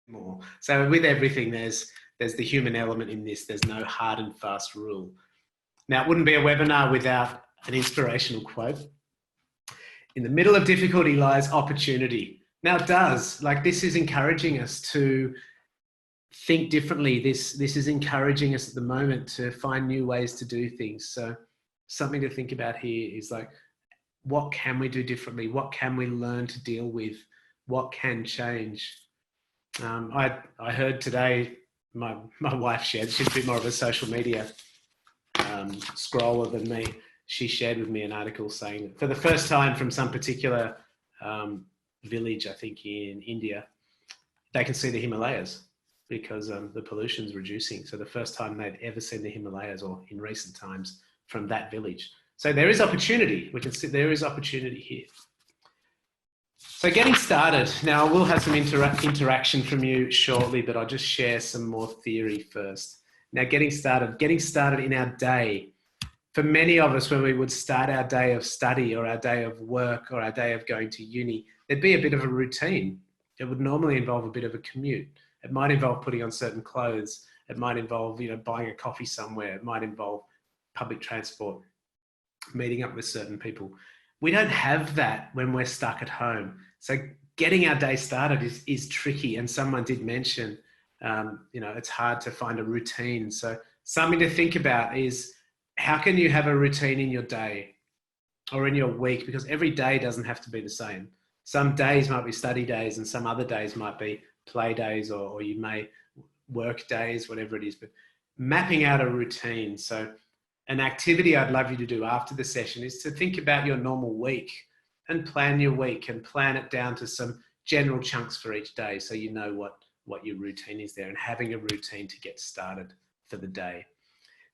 more. So with everything, there's the human element in this. There's no hard and fast rule. Now, it wouldn't be a webinar without an inspirational quote. In the middle of difficulty lies opportunity. Now it does. Like, this is encouraging us to think differently. This is encouraging us at the moment to find new ways to do things. So something to think about here is like, what can we do differently? What can we learn to deal with? What can change? I heard today, my wife shared, she's a bit more of a social media scroller than me. She shared with me an article saying that for the first time from some particular village, I think in India, they can see the Himalayas because the pollution's reducing. So the first time they'd ever seen the Himalayas, or in recent times, from that village. So there is opportunity. We can see there is opportunity here. So getting started. Now, I will have some interaction from you shortly, but I'll just share some more theory first. Now, getting started in our day. For many of us, when we would start our day of study or our day of work or our day of going to uni, there'd be a bit of a routine. It would normally involve a bit of a commute. It might involve putting on certain clothes. It might involve, buying a coffee somewhere. It might involve public transport, meeting up with certain people. We don't have that when we're stuck at home. So getting our day started is tricky. And someone did mention, it's hard to find a routine. So something to think about is, how can you have a routine in your day or in your week? Because every day doesn't have to be the same. Some days might be study days and some other days might be play days, or you may work days, whatever it is. But mapping out a routine. So an activity I'd love you to do after the session is to think about your normal week and plan your week and plan it down to some general chunks for each day, so you know what your routine is there, and having a routine to get started for the day.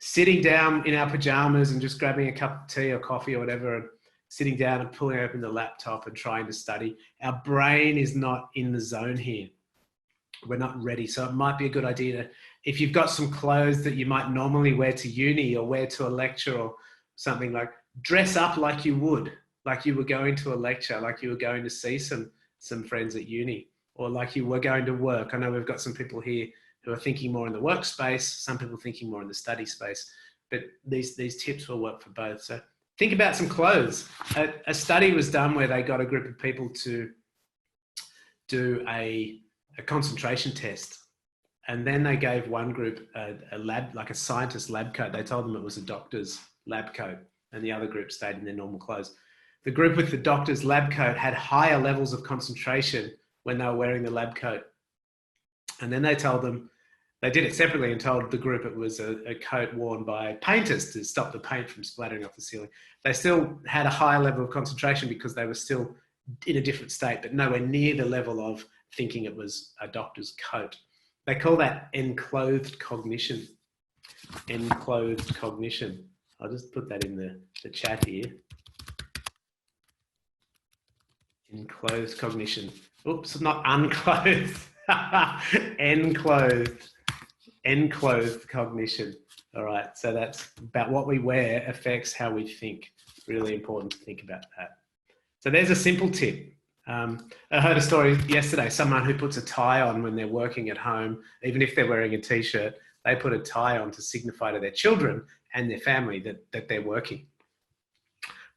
Sitting down in our pajamas and just grabbing a cup of tea or coffee or whatever, and sitting down and pulling open the laptop and trying to study. Our brain is not in the zone here. We're not ready. So it might be a good idea to, if you've got some clothes that you might normally wear to uni or wear to a lecture or something, like dress up like you would, like you were going to a lecture, like you were going to see some friends at uni, or like you were going to work. I know we've got some people here who are thinking more in the workspace, some people thinking more in the study space, but these tips will work for both. So think about some clothes. A study was done where they got a group of people to do a concentration test. And then they gave one group a lab, like a scientist lab coat. They told them it was a doctor's lab coat, and the other group stayed in their normal clothes. The group with the doctor's lab coat had higher levels of concentration when they were wearing the lab coat. And then they told them, they did it separately and told the group it was a coat worn by painters to stop the paint from splattering off the ceiling. They still had a higher level of concentration because they were still in a different state, but nowhere near the level of thinking it was a doctor's coat. They call that enclothed cognition. Enclothed cognition. I'll just put that in the chat here. Enclothed cognition. Oops, not unclothed. Enclothed. Enclothed cognition. All right, so that's about what we wear affects how we think. Really important to think about that. So there's a simple tip. I heard a story yesterday, someone who puts a tie on when they're working at home, even if they're wearing a t-shirt, they put a tie on to signify to their children and their family that they're working.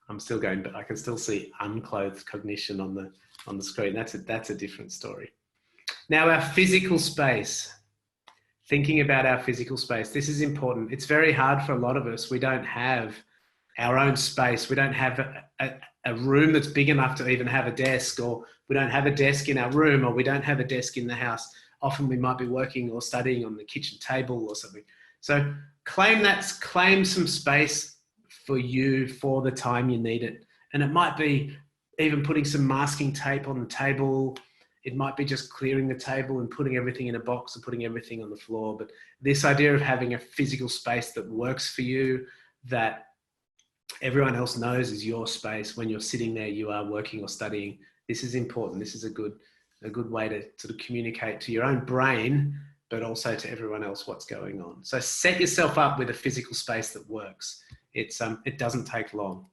I'm still going, but I can still see unclothed cognition on the screen. That's a different story. Now, our physical space. Thinking about our physical space. This is important. It's very hard for a lot of us. We don't have our own space. We don't have a room that's big enough to even have a desk, or we don't have a desk in our room, or we don't have a desk in the house. Often we might be working or studying on the kitchen table or something. So claim some space for you for the time you need it. And it might be even putting some masking tape on the table. It might be just clearing the table and putting everything in a box and putting everything on the floor. But this idea of having a physical space that works for you, that everyone else knows is your space. When you're sitting there, you are working or studying. This is important. This is a good way to sort of communicate to your own brain, but also to everyone else what's going on. So set yourself up with a physical space that works. It doesn't take long.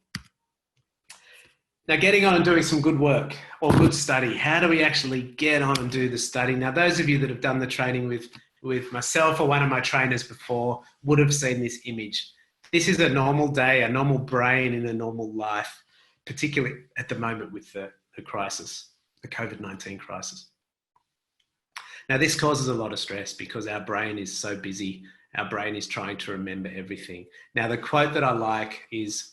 Now, getting on and doing some good work or good study. How do we actually get on and do the study? Now, those of you that have done the training with myself or one of my trainers before would have seen this image. This is a normal day, a normal brain in a normal life, particularly at the moment with the crisis, the COVID-19 crisis. Now, this causes a lot of stress because our brain is so busy. Our brain is trying to remember everything. Now, the quote that I like is,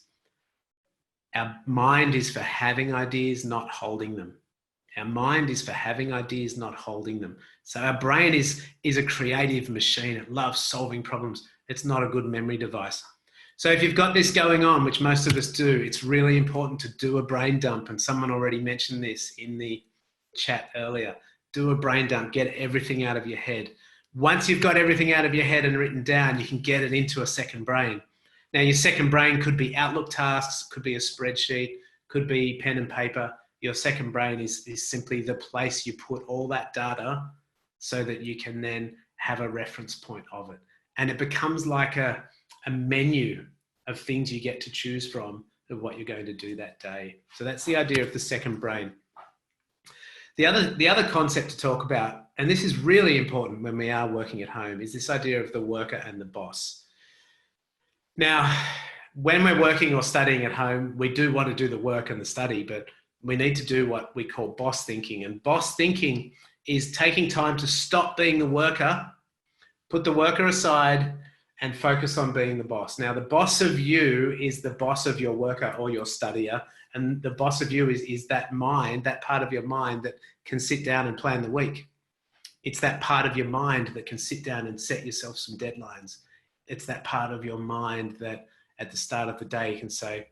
our mind is for having ideas, not holding them. Our mind is for having ideas, not holding them. So our brain is a creative machine. It loves solving problems. It's not a good memory device. So if you've got this going on, which most of us do, it's really important to do a brain dump. And someone already mentioned this in the chat earlier. Do a brain dump, get everything out of your head. Once you've got everything out of your head and written down, you can get it into a second brain. Now, your second brain could be Outlook tasks, could be a spreadsheet, could be pen and paper. Your second brain is simply the place you put all that data so that you can then have a reference point of it. And it becomes like a menu of things you get to choose from of what you're going to do that day. So that's the idea of the second brain. The other concept to talk about, and this is really important when we are working at home, is this idea of the worker and the boss. Now, when we're working or studying at home, we do want to do the work and the study, but we need to do what we call boss thinking. And boss thinking is taking time to stop being the worker, put the worker aside, and focus on being the boss. Now, the boss of you is the boss of your worker or your studier. And the boss of you is that mind, that part of your mind that can sit down and plan the week. It's that part of your mind that can sit down and set yourself some deadlines. It's that part of your mind that at the start of the day you can say,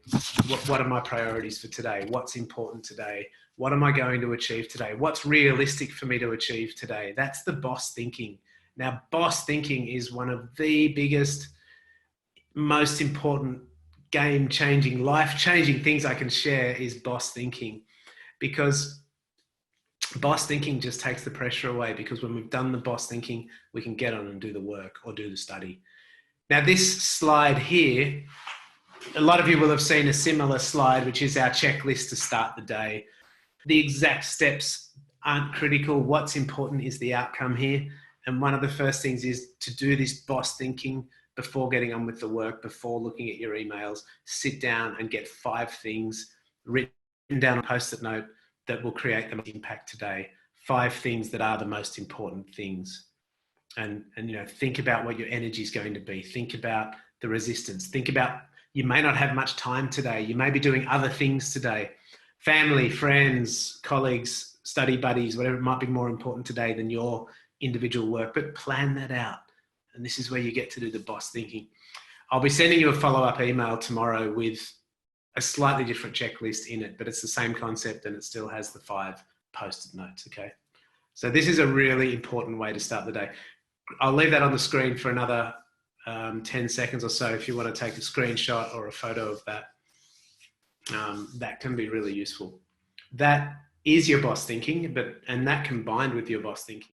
what are my priorities for today? What's important today? What am I going to achieve today? What's realistic for me to achieve today? That's the boss thinking. Now, boss thinking is one of the biggest, most important, game-changing, life-changing things I can share is boss thinking, because boss thinking just takes the pressure away, because when we've done the boss thinking, we can get on and do the work or do the study. Now, this slide here, a lot of you will have seen a similar slide, which is our checklist to start the day. The exact steps aren't critical. What's important is the outcome here. And one of the first things is to do this boss thinking before getting on with the work, before looking at your emails. Sit down and get 5 things written down on a Post-it note that will create the most impact today. 5 things that are the most important things. And think about what your energy is going to be. Think about the resistance. Think about, you may not have much time today. You may be doing other things today. Family, friends, colleagues, study buddies, whatever might be more important today than your individual work, but plan that out. And this is where you get to do the boss thinking. I'll be sending you a follow-up email tomorrow with a slightly different checklist in it, but it's the same concept and it still has the 5 Post-it notes, okay? So this is a really important way to start the day. I'll leave that on the screen for another 10 seconds or so if you want to take a screenshot or a photo of that. That can be really useful. That is your boss thinking, and that combined with your boss thinking